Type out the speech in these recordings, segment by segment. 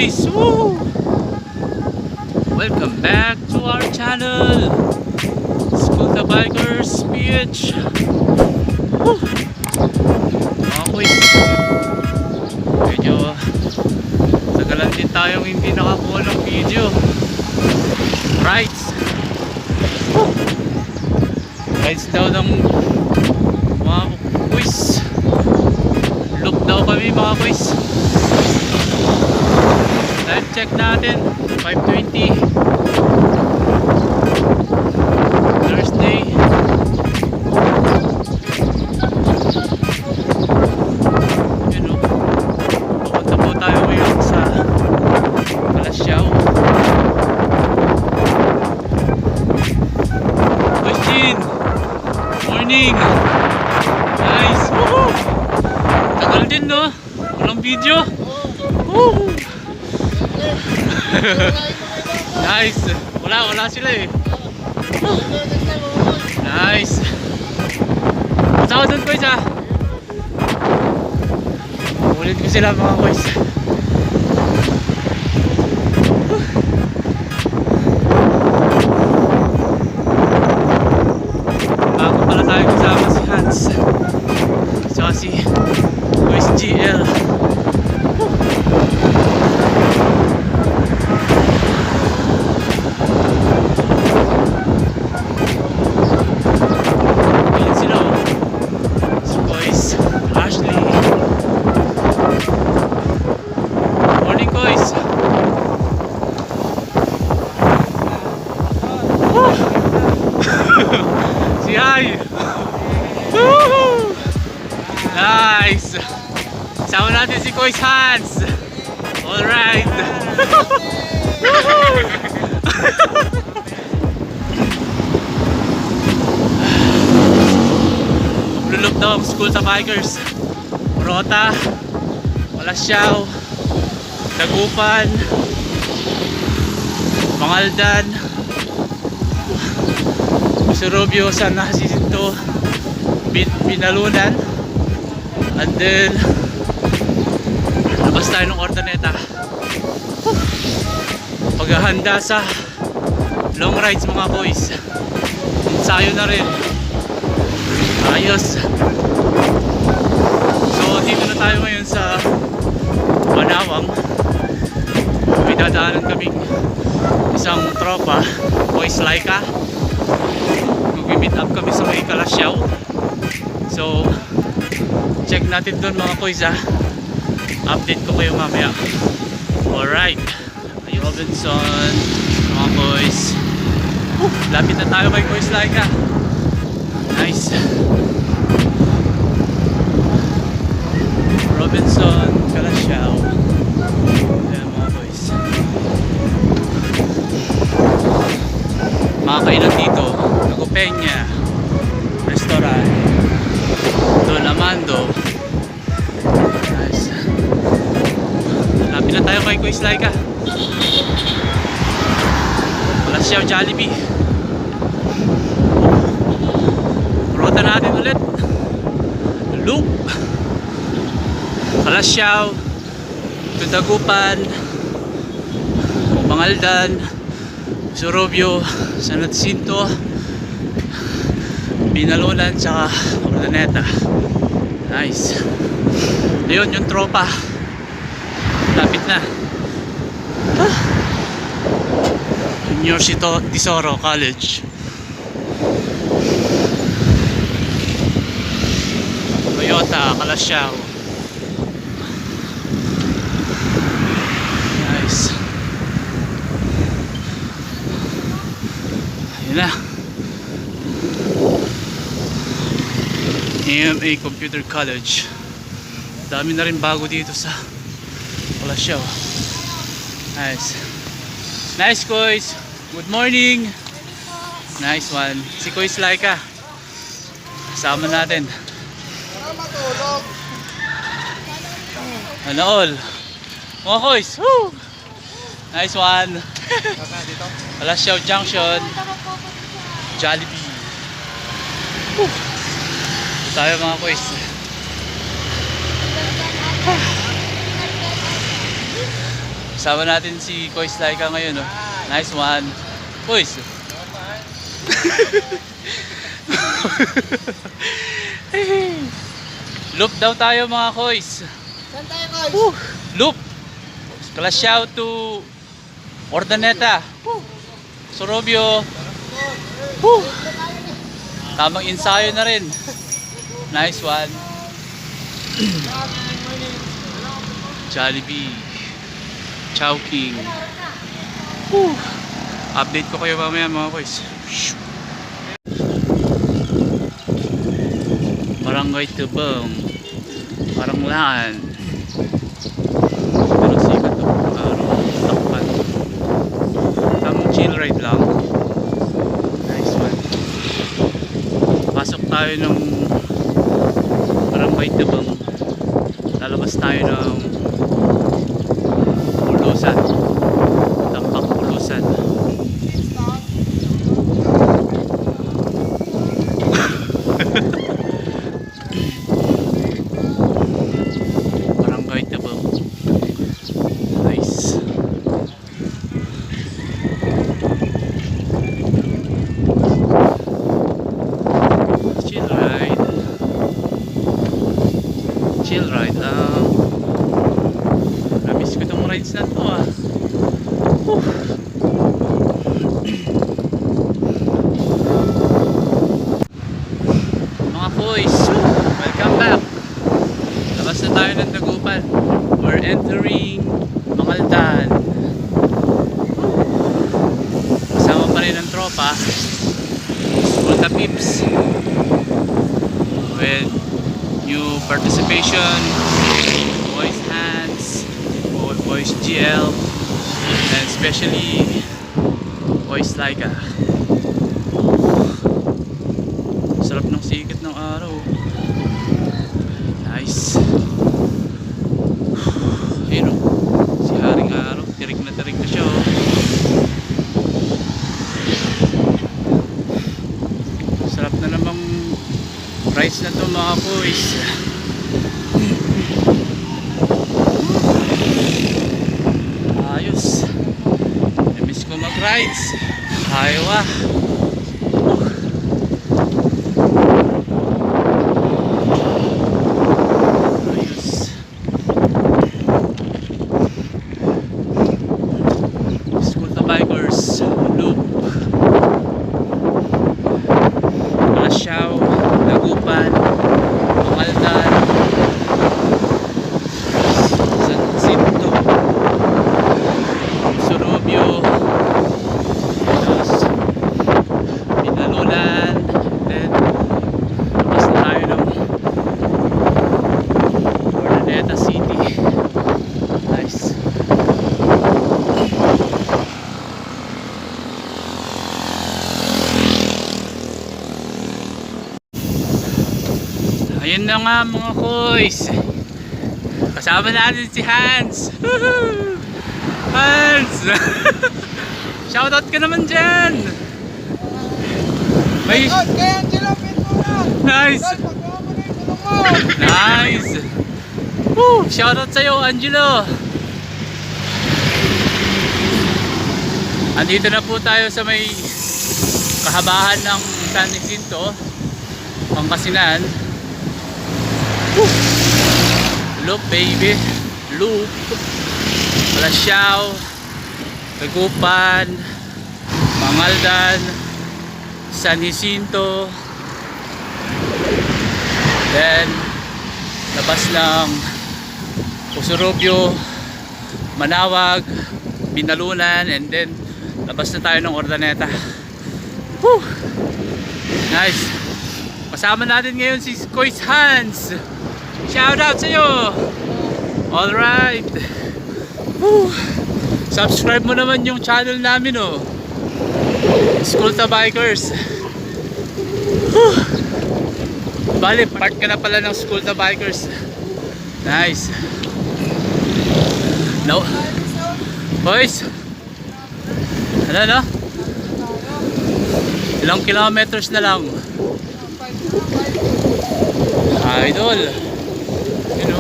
boys! Woo! Welcome back to our channel, School the Bikers PH. Woo! Mga boys, medyo tagalan din tayong hindi nakakuha ng video. Rides! Woo! Rides daw ng mga boys. Look daw kami mga boys. Time check natin 5:20 Thursday. Yun o, pupunta po tayo ngayon sa Calasiao. Boys Jean, morning. Nice. Woohoo! Tagal din no, walang video. Woohoo! Nice. Wala sila eh. Nice. Pasok doon boys ah. Ulit ko sila mga boys. Bago pala tayo kasama si Hans. So si Boys GL. Si Ay! Woohoo! Nice! Sama natin si Kois Hans! Alright! Maglulog daw ang school sa bikers. Rota, Calasiao, Dagupan, Pangaldan, Surobio, San Jacinto, Binalunan, and then labas tayo ng Ordaneta. Paghahanda sa long rides mga boys. Ensayo na rin. Ayos. So dito na tayo ngayon sa Banawang. May dadaanan kaming isang tropa, Boys Laika. Mag-meet up kami sa may Calasiao. So check natin doon mga boys ah. Update ko kayo mamaya. Alright, Robinson mga boys. Lapit na tayo kay Boys Laika. Nice. Robinson, Calasiao. Ayan mga boys. Mga kainan dito, Nagopenya Restaurant, Don Amando. Nice. Lapit na tayo kay Boys Laika. Calasiao Jollibee. Rota natin ulit. Loop Calasiao to Dagupan, Pangaldan, Surobio, San Jacinto, Binalunan, saka Ordaneta. Nice. Ayun yung tropa. Lapit na. University Tesoro College. Toyota Calasiao. Nice. Ayun na. AMA Computer College. Dami na rin bago dito sa Calasiao. Nice. Nice Kois. Good morning. Nice one. Si Kois Laika. Kasama natin. Ano all? Mga Kois. Woo! Nice one. Calasiao Junction. Jollibee. Woo! Tayo mga Kois. Kasama natin si Kois Laika ngayon, no? Nice one. Kois. Loop daw tayo mga Kois. Saan tayo, Kois? Loop. Clash shout to Ordaneta. Sorobio. Tamang ensayo na rin. Nice one. Jollibee. Chowking. Update ko kayo mamaya mga boys. Barangay Tubong. Paranglaan. Pero sikat ito. Takpan. Tamang chill ride lang. Nice one. Pasok tayo ng Barangay Tubong. Lalabas tayo ng Pulusan. Tampak Pulusan. Barangay Tubong. Nice. Chill ride. Chill ride lang. Namiss ko itong rides na to ah. Mga boys, welcome back. Labas na tayo ng Dagupan. We're entering Mangaldan. Kasama pa rin ang tropa. Skulta Pips. With new participation, Boys Hands, Boys GL, and especially Boys Laika. Sarap ng sikat ng araw. Nice. Ayun o, si Haring Araw, tirik na siya o. Sarap na namang rides na to mga boys. Ayos. Namiss ko mag rides. Ayaw ah. Ayos. Skulta Bikers Loop. Lasyaw, Dagupan, Mangaldan, San Jacinto, Sorobio, Pinalulan, then labas na tayo ng Ordaneta City. Nice. Ayun na nga mga boys. Kasama natin si Hans. Hans! Shoutout ka naman dyan. May... Kaya Angelo, pintura! Nice! Nice! Woo! Shoutout sa'yo Angelo. Andito na po tayo sa may kahabahan ng San Jacinto, Pangasinan. Loop baby, loop. Lasyaw, Dagupan, Mangaldan, San Jacinto, then labas ng Sorobio, Manawag, Binalunan, and then labas na tayo ng Ordaneta. Woo! Nice. Kasama natin ngayon si Kois Hans. Shout out sa iyo. All right. Woo. Subscribe mo naman yung channel namin oh. Skulta Bikers. Woo. Bali, part ka na pala ng Skulta Bikers. Nice. No. Boys. Ano? Ilang kilometers na lang. Idol. You know,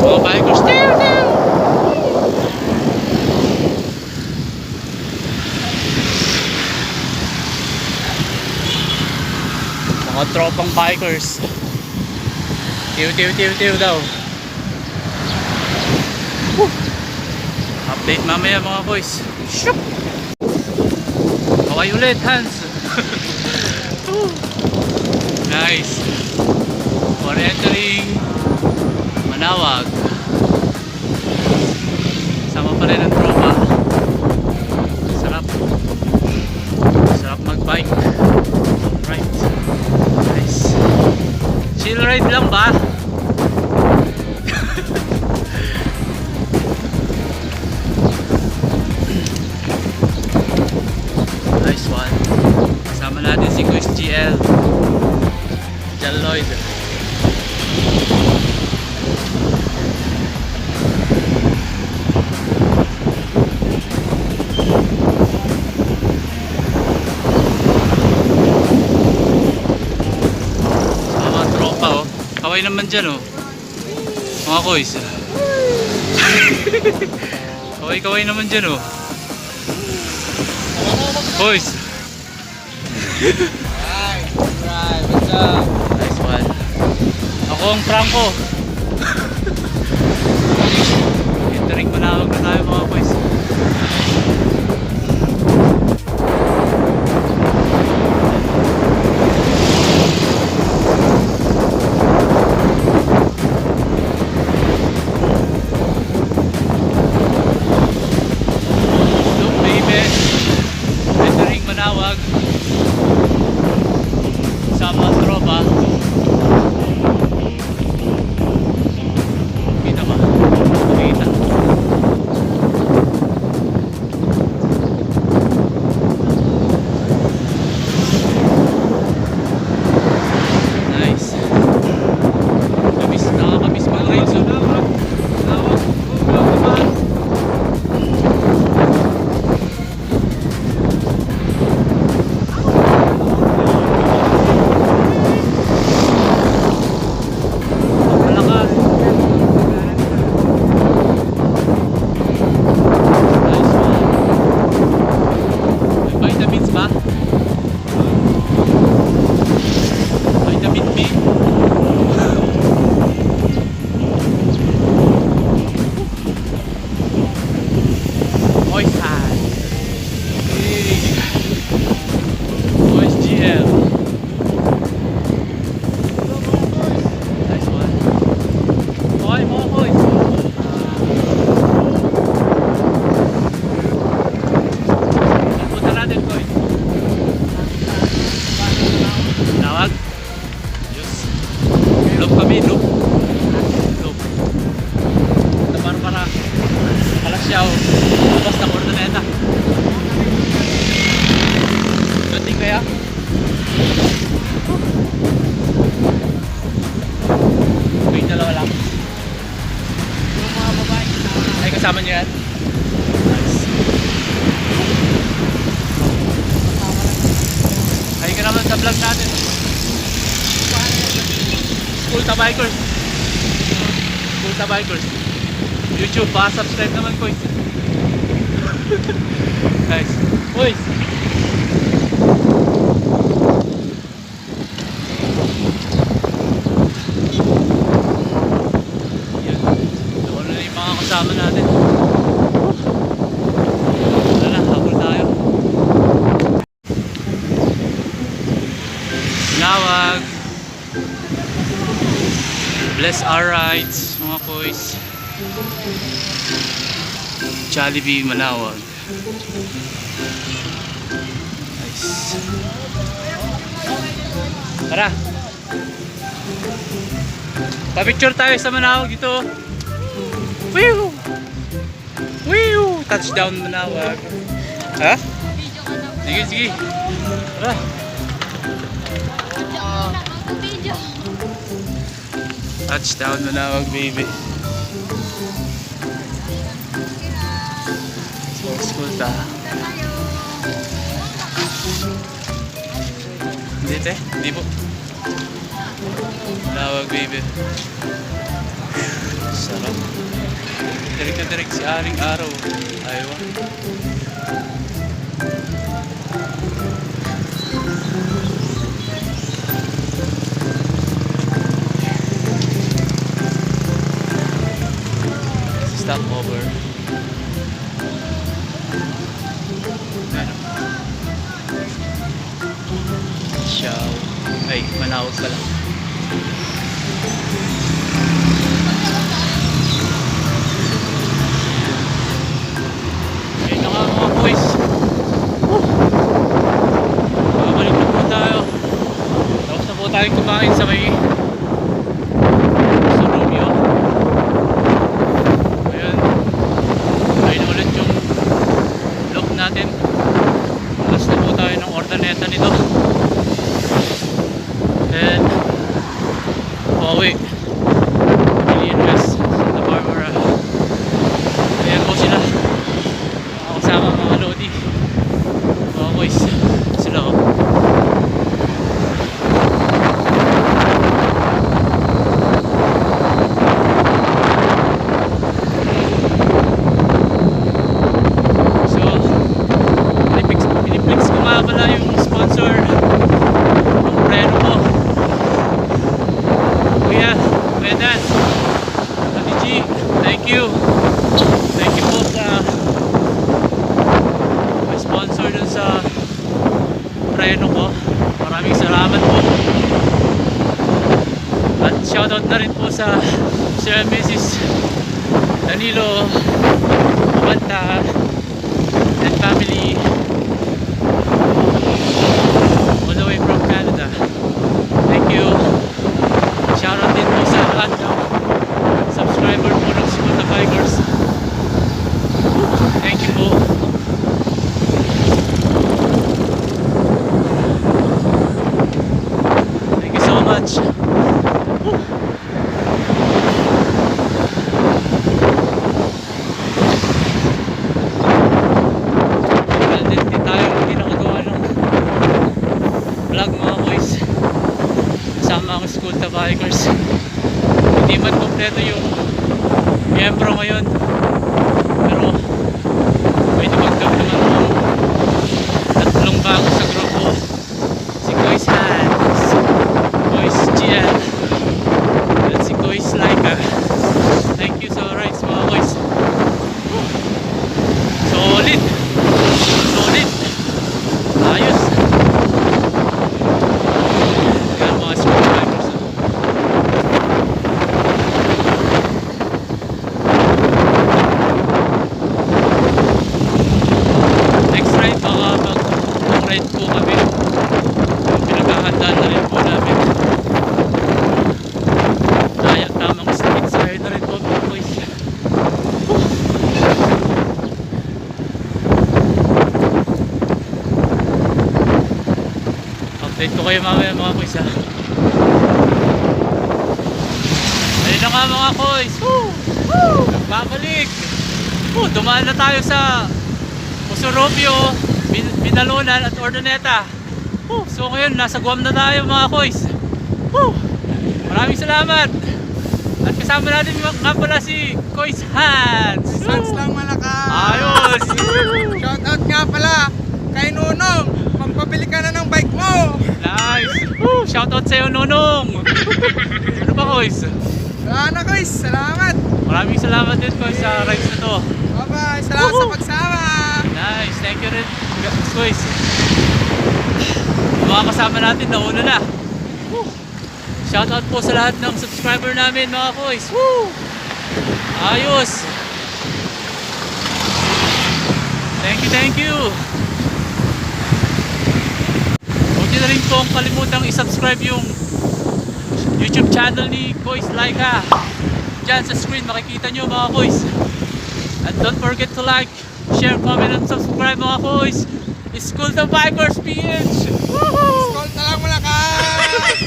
mga bikers. Mga tropang bikers. Tiw daw. Woo! Update mamaya mga boys. Shoop! Okay ulit, Hans. Woo! Nice. For entering Manawag. Sama pa rin ang tropa. Sarap. Sarap mag-bike. Right. Nice. Chill ride lang ba? Nice one. Kasama natin si Kuis GL. Jal Lloyd. Mga tropa oh. Kaway naman dyan oh. Mga Kuis. Kaway naman dyan oh. Boys. Right. What's up? Nice one. Ako ang Franco. Entering Manawag na tayo mga boys. Look baby. Entering Manawag. Sama ang tropa. Kita ba? Kita. Nice. Nakakamiss mag-ride sa Manawag. Vitamins ba? Vitamin B? Moist hand. Hey. Moist GL. Nice one. Okay mga boys. Punta natin boys. Tawag? Yes. Loop kami, loop. Loop. Ito para Palasyaw. Labas ng Ordoneta. Gating kaya? Wait, dalawa lang. Yung mga babae. Ay, kasama niyo yan? Nice. Ay ka naman sa vlog natin. School ta Bikers. School ta Bikers. YouTube, pa-subscribe naman ko. Nice. Boys. Yan. Doon na yung mga kasama natin. Wala na, habol tayo. Manawag. Bless our rides, mga boys. Jollibee Manawag. Nice. Tara. Pa-picture tayo sa Manawag dito. Woo! Woo! Touchdown Manawag. Ha? Sige, sige. Tara. Touchdown Manawag, baby. School ta. Hindi te, hindi po. Manawag, baby. Sarap. Direct na direct si Aring Araw. Ayaw. stopover. Ano? Siyaw. Ay, Manawag pala. Ayun na nga mga boys. Babalik na po tayo. Tapos na po tayo kumain sa may sa Romeo. Ayun. Ayun ulit yung look natin. Tapos na po tayo ng ordaneta nito. And pauwi. Million West, Santa Barbara. Ayan po sila. Kasama mga lodi. Mga boys. Sila oh. So, piniplex ko nga pala yung sponsor ng preno ko. Kuya Dan, Ate G, thank you. Thank you po sa sponsor dun sa preno ko. Maraming salamat po. At shoutout na rin po sa Sir and Mrs. Danilo Mabanta and family all the way from Canada. Thank you. Shoutout din po sa lahat ng subscriber po ng School of Bikers. Thank you po. Thank you so much. Well, din tayo hindi nakagawa ng vlog mga boys. Kasama ang School of Bikers. Hindi man kompleto yung miyembro ngayon. Pero may dumagdag naman ang tatlong bago sa grupo. Si Kois Hans, Kois GL, at si Kois Laika. Thank you sa rides mga Kois. Solid! Solid! Ayos! Kaya mga subscribers. Next ride baka mag-ride po kami. Pinaghahandaan na rin po namin. Kaya tamang street side na rin po mga boys. Update ko kayo mamaya mga boys ha. Ayun na nga mga boys. Woo! Woo! Babalik! Dumaan na tayo sa Usurupio, Binalunan at Ordaneta. So ngayon nasa Guam na tayo mga boys. Maraming salamat. At kasama natin nga pala si Kois Hans. Sans lang malakas. Ayos. Shoutout nga pala kay Nunong. Magpabili ka na ng bike mo. Nice. Shoutout sa'yo Nonong. Ano ba Kois? Sana guys, salamat. Maraming salamat din Kois sa rides na to. Bye-bye. Salamat sa pagsama. Nice. Thank you rin Kois. Yung mga kasama natin nauna na. Shoutout po sa lahat ng subscriber namin mga boys. Woo! Ayos! Thank you! Huwag nyo na rin pong kalimutang i-subscribe yung YouTube channel ni Kois Laika. Diyan sa screen makikita nyo mga boys. And don't forget to like, share, comment, and subscribe mga boys. School of Bikers PH! Woohoo! Call na lang malakas.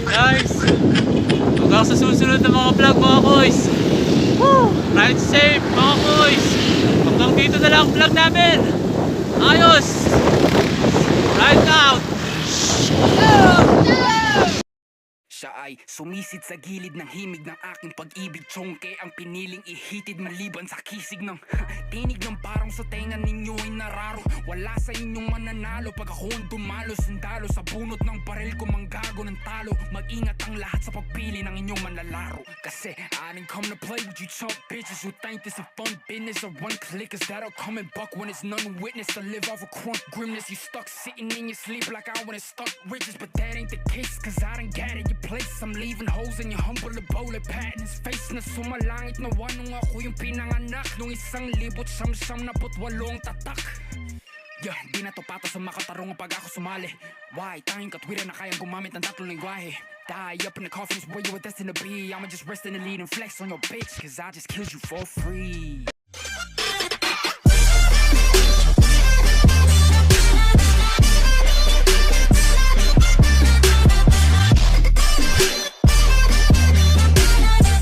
Nice! Hanggang sa susunod na mga vlog mga boys. Woo! Ride safe mga boys. Hanggang dito na lang vlog namin. Ayos! Ride out! Siya ay ay sumisid sa gilid ng himig ng aking pag-ibig. Tsongke ang piniling ihitid maliban sa kisig ng tinig ng parang sa tenga ninyo ay nararo. Wala sa inyong mananalo pag ako ang dumalo. Sundalo sa bunot ng baril ko manggago ng talo. Mag-ingat ang lahat sa pagpili ng inyong manlalaro. Kasi I didn't come to play with you chump bitches who think this a fun business or one clickers that'll come and buck when it's none witness. To live off a crunk grimness, you stuck sitting in your sleep like I wanna stuck riches, but that ain't the case. Cause I done got at your place. I'm leaving holes in your humble abode like pat in his face. Na sumalangit na wanong ako yung pinanganak nung 1978 tatak. Yeah, di na to pato sa makatarong pag ako sumali. Why? Tanging katwiran na kayang gumamit ng tatlong lingwahe. Die up in the coffin is where you were destined to be. I'ma just rest in the lead and flex on your bitch, cause I just killed you for free.